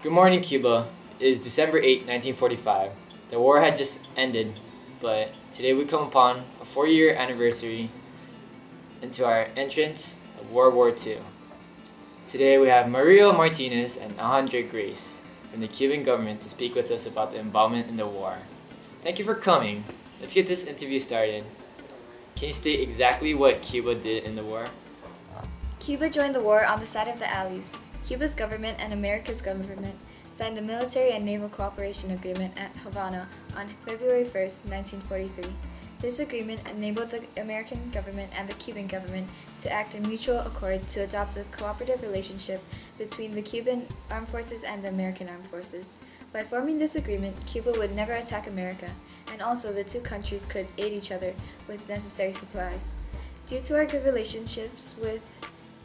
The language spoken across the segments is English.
Good morning, Cuba. It is December 8, 1945. The war had just ended, but today we come upon a 4-year anniversary into our entrance of World War II. Today we have Maria Martinez and Alejandra Grace from the Cuban government to speak with us about the involvement in the war. Thank you for coming. Let's get this interview started. Can you state exactly what Cuba did in the war? Cuba joined the war on the side of the Allies. Cuba's government and America's government signed the Military and Naval Cooperation Agreement at Havana on February 1, 1943. This agreement enabled the American government and the Cuban government to act in mutual accord to adopt a cooperative relationship between the Cuban armed forces and the American armed forces. By forming this agreement, Cuba would never attack America, and also the two countries could aid each other with necessary supplies. Due to our good relationships with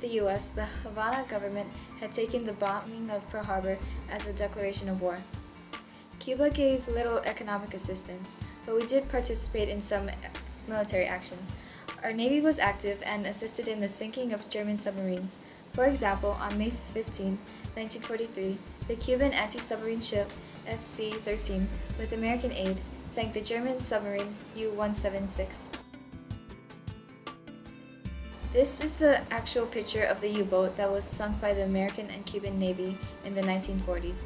the U.S., the Havana government had taken the bombing of Pearl Harbor as a declaration of war. Cuba gave little economic assistance, but we did participate in some military action. Our Navy was active and assisted in the sinking of German submarines. For example, on May 15, 1943, the Cuban anti-submarine ship SC-13, with American aid, sank the German submarine U-176. This is the actual picture of the U-boat that was sunk by the American and Cuban Navy in the 1940s.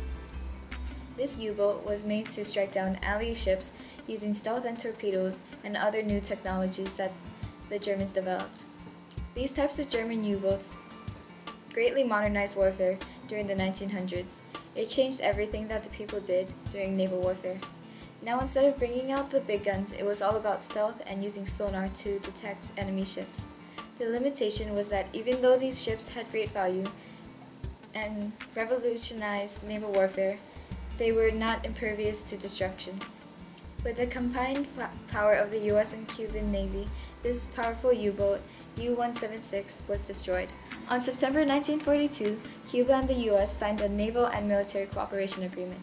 This U-boat was made to strike down Allied ships using stealth and torpedoes and other new technologies that the Germans developed. These types of German U-boats greatly modernized warfare during the 1900s. It changed everything that the people did during naval warfare. Now, instead of bringing out the big guns, it was all about stealth and using sonar to detect enemy ships. The limitation was that even though these ships had great value and revolutionized naval warfare, they were not impervious to destruction. With the combined power of the U.S. and Cuban Navy, this powerful U-boat, U-176, was destroyed. On September 1942, Cuba and the U.S. signed a naval and military cooperation agreement.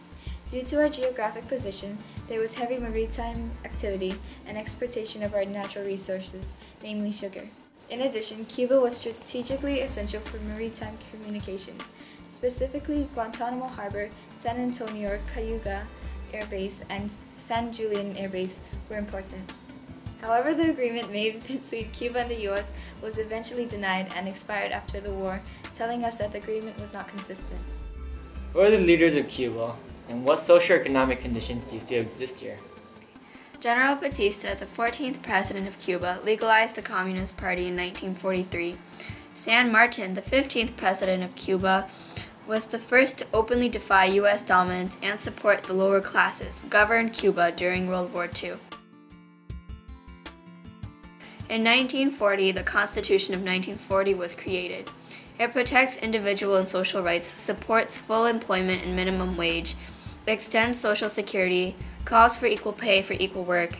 Due to our geographic position, there was heavy maritime activity and exploitation of our natural resources, namely sugar. In addition, Cuba was strategically essential for maritime communications. Specifically, Guantanamo Harbor, San Antonio or Cayuga Air Base, and San Julian Air Base were important. However, the agreement made between Cuba and the U.S. was eventually denied and expired after the war, telling us that the agreement was not consistent. Who are the leaders of Cuba, and what socio-economic conditions do you feel exist here? General Batista, the 14th president of Cuba, legalized the Communist Party in 1943. San Martin, the 15th president of Cuba, was the first to openly defy U.S. dominance and support the lower classes, governed Cuba during World War II. In 1940, the Constitution of 1940 was created. It protects individual and social rights, supports full employment and minimum wage, extends Social Security, calls for equal pay for equal work.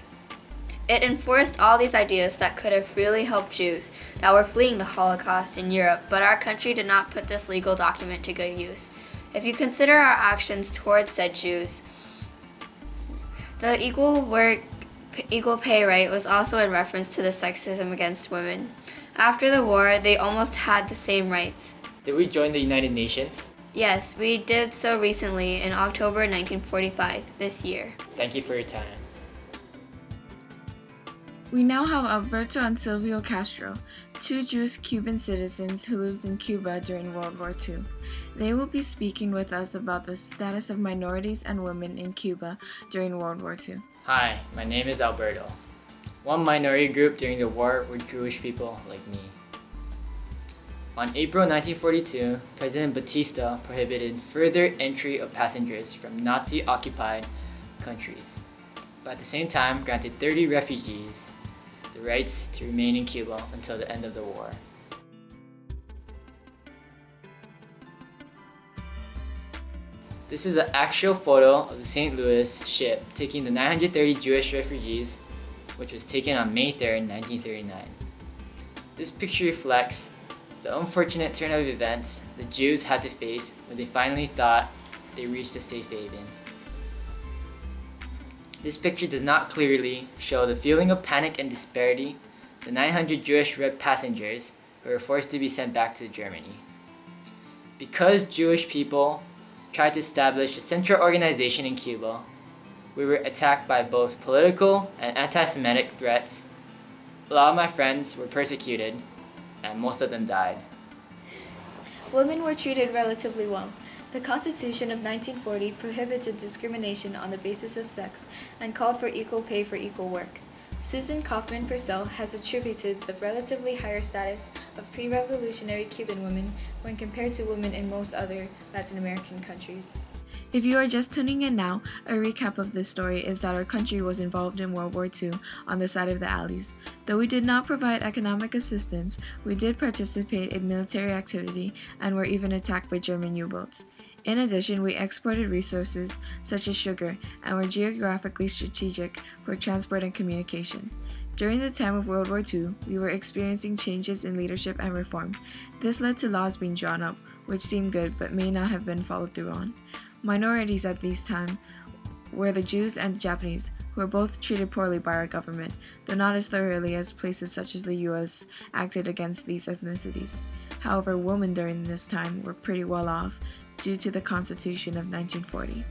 It enforced all these ideas that could have really helped Jews that were fleeing the Holocaust in Europe, but our country did not put this legal document to good use. If you consider our actions towards said Jews, the equal work, equal pay right was also in reference to the sexism against women. After the war, they almost had the same rights. Did we join the United Nations? Yes, we did so recently in October 1945, this year. Thank you for your time. We now have Alberto and Silvio Castro, two Jewish Cuban citizens who lived in Cuba during World War II. They will be speaking with us about the status of minorities and women in Cuba during World War II. Hi, my name is Alberto. One minority group during the war were Jewish people like me. On April 1942, President Batista prohibited further entry of passengers from Nazi-occupied countries, but at the same time granted 30 refugees the rights to remain in Cuba until the end of the war. This is the actual photo of the St. Louis ship taking the 930 Jewish refugees, which was taken on May 3, 1939. This picture reflects the unfortunate turn of events the Jews had to face when they finally thought they reached a safe haven. This picture does not clearly show the feeling of panic and disparity the 900 Jewish passengers who were forced to be sent back to Germany. Because Jewish people tried to establish a central organization in Cuba. We were attacked by both political and anti-Semitic threats. A lot of my friends were persecuted, and most of them died. Women were treated relatively well. The Constitution of 1940 prohibited discrimination on the basis of sex and called for equal pay for equal work. Susan Kaufman Purcell has attributed the relatively higher status of pre-revolutionary Cuban women when compared to women in most other Latin American countries. If you are just tuning in now, a recap of this story is that our country was involved in World War II on the side of the Allies. Though we did not provide economic assistance, we did participate in military activity and were even attacked by German U-boats. In addition, we exported resources such as sugar and were geographically strategic for transport and communication. During the time of World War II, we were experiencing changes in leadership and reform. This led to laws being drawn up, which seemed good but may not have been followed through on. Minorities at this time were the Jews and the Japanese, who were both treated poorly by our government, though not as thoroughly as places such as the US acted against these ethnicities. However, women during this time were pretty well off due to the Constitution of 1940.